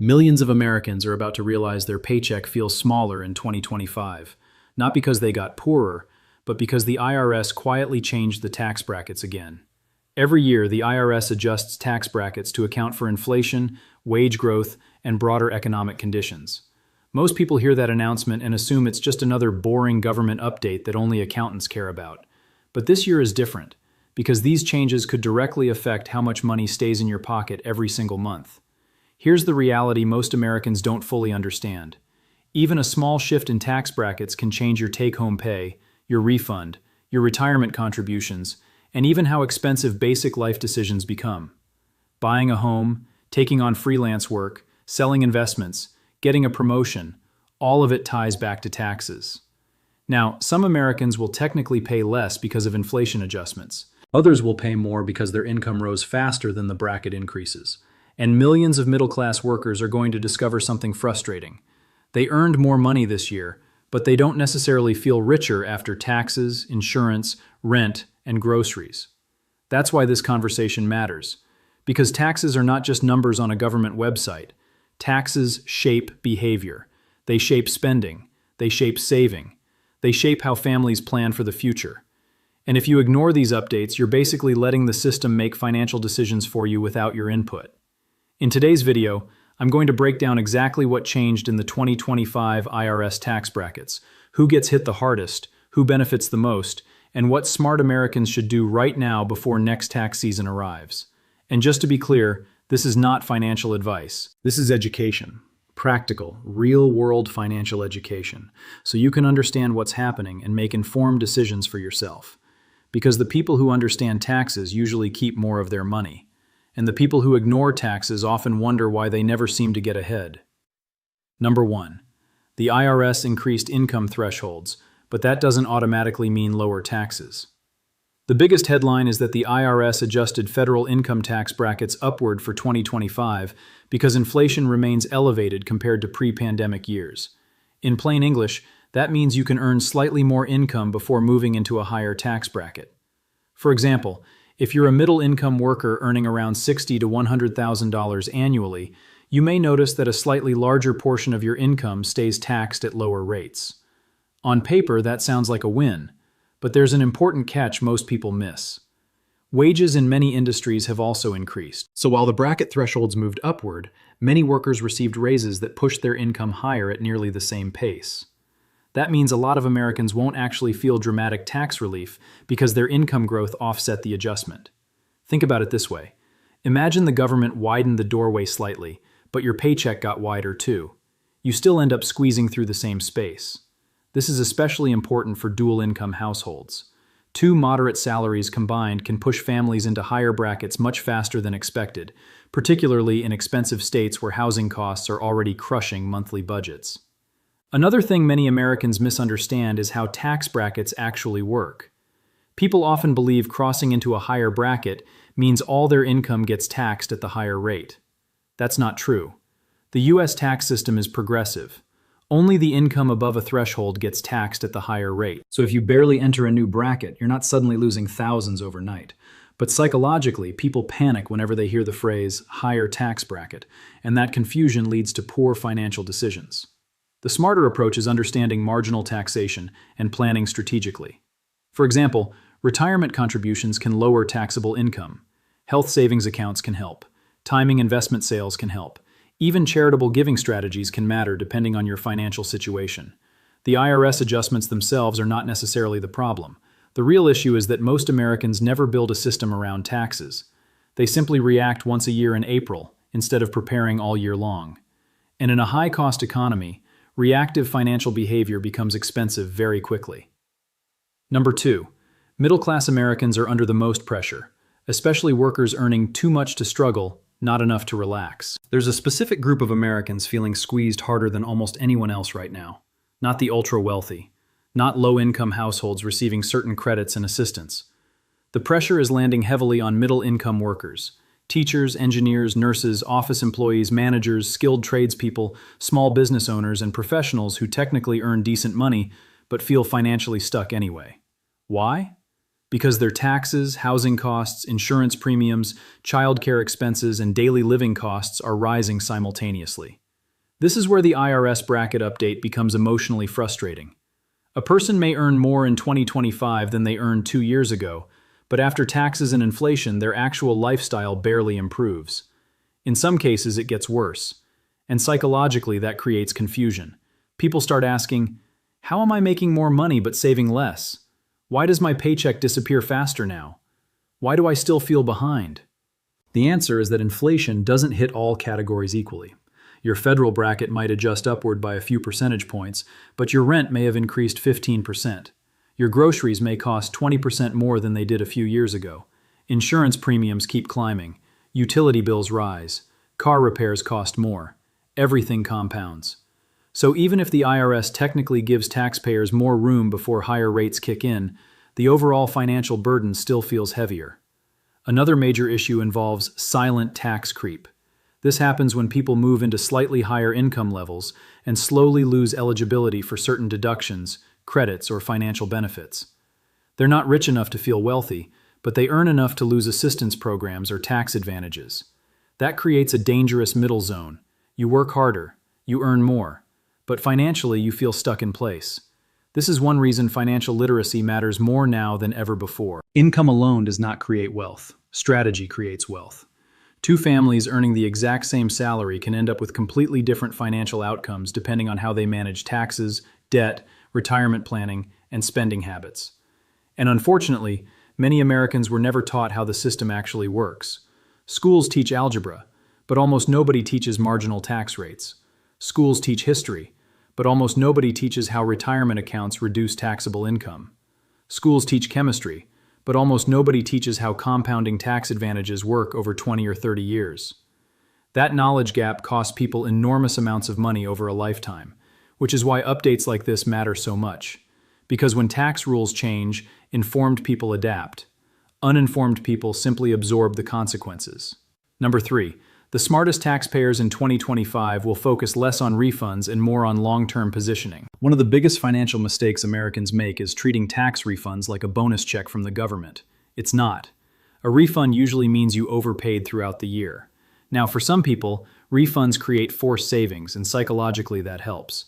Millions of Americans are about to realize their paycheck feels smaller in 2025, not because they got poorer, but because the IRS quietly changed the tax brackets again. Every year, the IRS adjusts tax brackets to account for inflation, wage growth, and broader economic conditions. Most people hear that announcement and assume it's just another boring government update that only accountants care about. But this year is different, because these changes could directly affect how much money stays in your pocket every single month. Here's the reality most Americans don't fully understand. Even a small shift in tax brackets can change your take-home pay, your refund, your retirement contributions, and even how expensive basic life decisions become. Buying a home, taking on freelance work, selling investments, getting a promotion, all of it ties back to taxes. Now, some Americans will technically pay less because of inflation adjustments. Others will pay more because their income rose faster than the bracket increases. And millions of middle-class workers are going to discover something frustrating. They earned more money this year, but they don't necessarily feel richer after taxes, insurance, rent, and groceries. That's why this conversation matters. Because taxes are not just numbers on a government website. Taxes shape behavior. They shape spending. They shape saving. They shape how families plan for the future. And if you ignore these updates, you're basically letting the system make financial decisions for you without your input. In today's video, I'm going to break down exactly what changed in the 2025 IRS tax brackets, who gets hit the hardest, who benefits the most, and what smart Americans should do right now before next tax season arrives. And just to be clear, this is not financial advice. This is education. Practical, real-world financial education, so you can understand what's happening and make informed decisions for yourself. Because the people who understand taxes usually keep more of their money. And the people who ignore taxes often wonder why they never seem to get ahead. Number 1. The IRS increased income thresholds, but that doesn't automatically mean lower taxes. The biggest headline is that the IRS adjusted federal income tax brackets upward for 2025 because inflation remains elevated compared to pre-pandemic years. In plain English, that means you can earn slightly more income before moving into a higher tax bracket. For example, if you're a middle-income worker earning around $60,000 to $100,000 annually, you may notice that a slightly larger portion of your income stays taxed at lower rates. On paper, that sounds like a win, but there's an important catch most people miss. Wages in many industries have also increased. So while the bracket thresholds moved upward, many workers received raises that pushed their income higher at nearly the same pace. That means a lot of Americans won't actually feel dramatic tax relief because their income growth offset the adjustment. Think about it this way. Imagine the government widened the doorway slightly, but your paycheck got wider too. You still end up squeezing through the same space. This is especially important for dual-income households. Two moderate salaries combined can push families into higher brackets much faster than expected, particularly in expensive states where housing costs are already crushing monthly budgets. Another thing many Americans misunderstand is how tax brackets actually work. People often believe crossing into a higher bracket means all their income gets taxed at the higher rate. That's not true. The U.S. tax system is progressive. Only the income above a threshold gets taxed at the higher rate. So if you barely enter a new bracket, you're not suddenly losing thousands overnight. But psychologically, people panic whenever they hear the phrase higher tax bracket, and that confusion leads to poor financial decisions. The smarter approach is understanding marginal taxation and planning strategically. For example, retirement contributions can lower taxable income. Health savings accounts can help. Timing investment sales can help. Even charitable giving strategies can matter depending on your financial situation. The IRS adjustments themselves are not necessarily the problem. The real issue is that most Americans never build a system around taxes. They simply react once a year in April instead of preparing all year long. And in a high-cost economy, reactive financial behavior becomes expensive very quickly. Number 2. Middle-class Americans are under the most pressure, especially workers earning too much to struggle, not enough to relax. There's a specific group of Americans feeling squeezed harder than almost anyone else right now. Not the ultra-wealthy, not low-income households receiving certain credits and assistance. The pressure is landing heavily on middle-income workers. Teachers, engineers, nurses, office employees, managers, skilled tradespeople, small business owners, and professionals who technically earn decent money but feel financially stuck anyway. Why? because their taxes, housing costs, insurance premiums, childcare expenses, and daily living costs are rising simultaneously. This is where the IRS bracket update becomes emotionally frustrating. A person may earn more in 2025 than they earned 2 years ago, but after taxes and inflation, their actual lifestyle barely improves. In some cases, it gets worse. And psychologically, that creates confusion. People start asking, how am I making more money but saving less? Why does my paycheck disappear faster now? Why do I still feel behind? The answer is that inflation doesn't hit all categories equally. Your federal bracket might adjust upward by a few percentage points, but your rent may have increased 15%. Your groceries may cost 20% more than they did a few years ago. Insurance premiums keep climbing. Utility bills rise. Car repairs cost more. Everything compounds. So even if the IRS technically gives taxpayers more room before higher rates kick in, the overall financial burden still feels heavier. Another major issue involves silent tax creep. This happens when people move into slightly higher income levels and slowly lose eligibility for certain deductions, credits, or financial benefits. They're not rich enough to feel wealthy, but they earn enough to lose assistance programs or tax advantages. That creates a dangerous middle zone. You work harder, you earn more, but financially you feel stuck in place. This is one reason financial literacy matters more now than ever before. Income alone does not create wealth. Strategy creates wealth. Two families earning the exact same salary can end up with completely different financial outcomes depending on how they manage taxes, debt, retirement planning, and spending habits. And unfortunately, many Americans were never taught how the system actually works. Schools teach algebra, but almost nobody teaches marginal tax rates. Schools teach history, but almost nobody teaches how retirement accounts reduce taxable income. Schools teach chemistry, but almost nobody teaches how compounding tax advantages work over 20 or 30 years. That knowledge gap costs people enormous amounts of money over a lifetime, which is why updates like this matter so much. Because when tax rules change, informed people adapt. Uninformed people simply absorb the consequences. Number 3. The smartest taxpayers in 2025 will focus less on refunds and more on long-term positioning. One of the biggest financial mistakes Americans make is treating tax refunds like a bonus check from the government. It's not. A refund usually means you overpaid throughout the year. Now, for some people, refunds create forced savings, and psychologically that helps.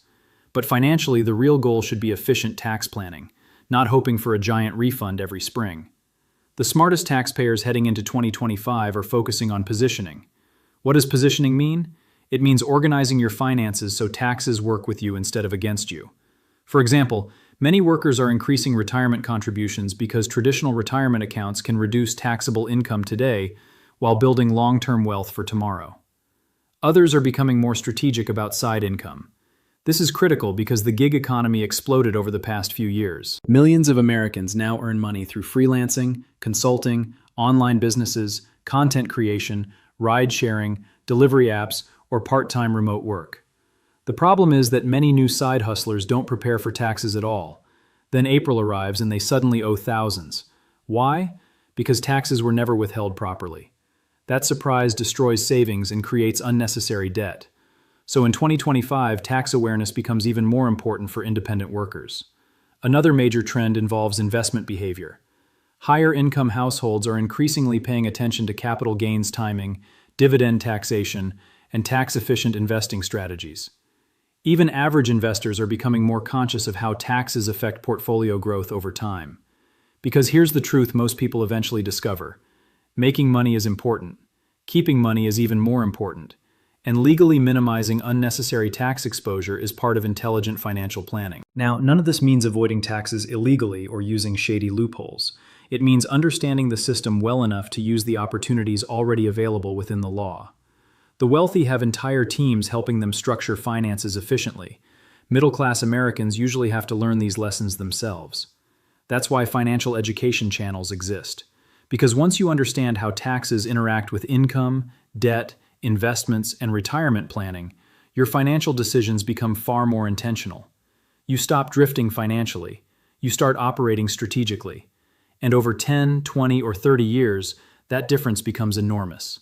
But financially, the real goal should be efficient tax planning, not hoping for a giant refund every spring. The smartest taxpayers heading into 2025 are focusing on positioning. What does positioning mean? It means organizing your finances so taxes work with you instead of against you. For example, many workers are increasing retirement contributions because traditional retirement accounts can reduce taxable income today while building long-term wealth for tomorrow. Others are becoming more strategic about side income. This is critical because the gig economy exploded over the past few years. Millions of Americans now earn money through freelancing, consulting, online businesses, content creation, ride-sharing, delivery apps, or part-time remote work. The problem is that many new side hustlers don't prepare for taxes at all. Then April arrives and they suddenly owe thousands. Why? Because taxes were never withheld properly. That surprise destroys savings and creates unnecessary debt. So in 2025, tax awareness becomes even more important for independent workers. Another major trend involves investment behavior. Higher income households are increasingly paying attention to capital gains timing, dividend taxation, and tax-efficient investing strategies. Even average investors are becoming more conscious of how taxes affect portfolio growth over time. Because here's the truth most people eventually discover. Making money is important. Keeping money is even more important. And legally minimizing unnecessary tax exposure is part of intelligent financial planning. Now, none of this means avoiding taxes illegally or using shady loopholes. It means understanding the system well enough to use the opportunities already available within the law. The wealthy have entire teams helping them structure finances efficiently. Middle-class Americans usually have to learn these lessons themselves. That's why financial education channels exist. Because once you understand how taxes interact with income, debt, investments, and retirement planning, your financial decisions become far more intentional. You stop drifting financially. You start operating strategically. And over 10, 20, or 30 years, that difference becomes enormous.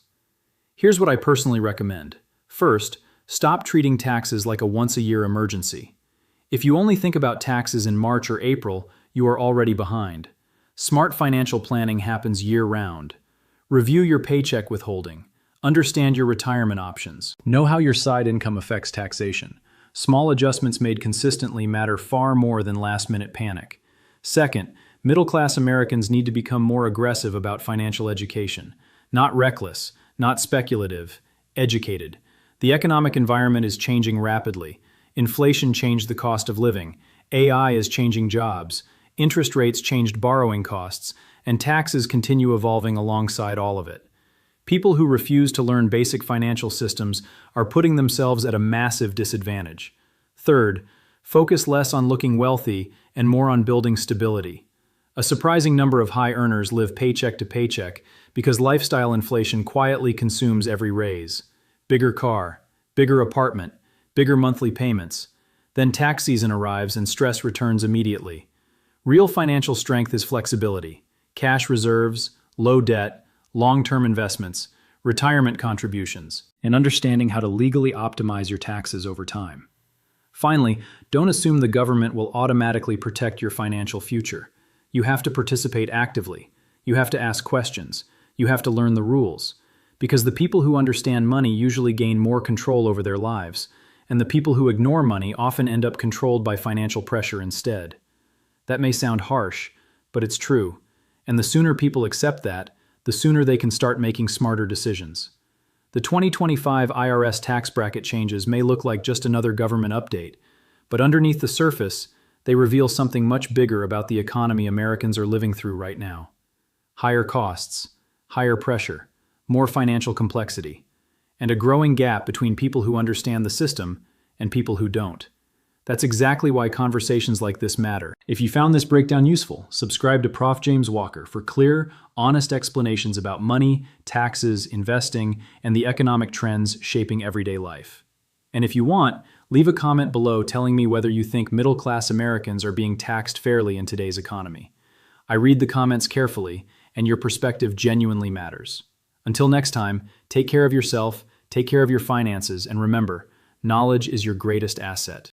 Here's what I personally recommend. First, stop treating taxes like a once-a-year emergency. If you only think about taxes in March or April, you are already behind. Smart financial planning happens year-round. Review your paycheck withholding. Understand your retirement options. Know how your side income affects taxation. Small adjustments made consistently matter far more than last-minute panic. Second, middle-class Americans need to become more aggressive about financial education. Not reckless, not speculative, educated. The economic environment is changing rapidly. Inflation changed the cost of living. AI is changing jobs. Interest rates changed borrowing costs, and taxes continue evolving alongside all of it. People who refuse to learn basic financial systems are putting themselves at a massive disadvantage. Third, focus less on looking wealthy and more on building stability. A surprising number of high earners live paycheck to paycheck because lifestyle inflation quietly consumes every raise. Bigger car, bigger apartment, bigger monthly payments. Then tax season arrives and stress returns immediately. Real financial strength is flexibility, cash reserves, low debt, long-term investments, retirement contributions, and understanding how to legally optimize your taxes over time. Finally, don't assume the government will automatically protect your financial future. You have to participate actively. You have to ask questions. You have to learn the rules. Because the people who understand money usually gain more control over their lives, and the people who ignore money often end up controlled by financial pressure instead. That may sound harsh, but it's true. And the sooner people accept that, the sooner they can start making smarter decisions. The 2025 IRS tax bracket changes may look like just another government update, but underneath the surface, they reveal something much bigger about the economy Americans are living through right now. Higher costs, higher pressure, more financial complexity, and a growing gap between people who understand the system and people who don't. That's exactly why conversations like this matter. If you found this breakdown useful, subscribe to Prof. James Walker for clear, honest explanations about money, taxes, investing, and the economic trends shaping everyday life. And if you want, leave a comment below telling me whether you think middle-class Americans are being taxed fairly in today's economy. I read the comments carefully, and your perspective genuinely matters. Until next time, take care of yourself, take care of your finances, and remember, knowledge is your greatest asset.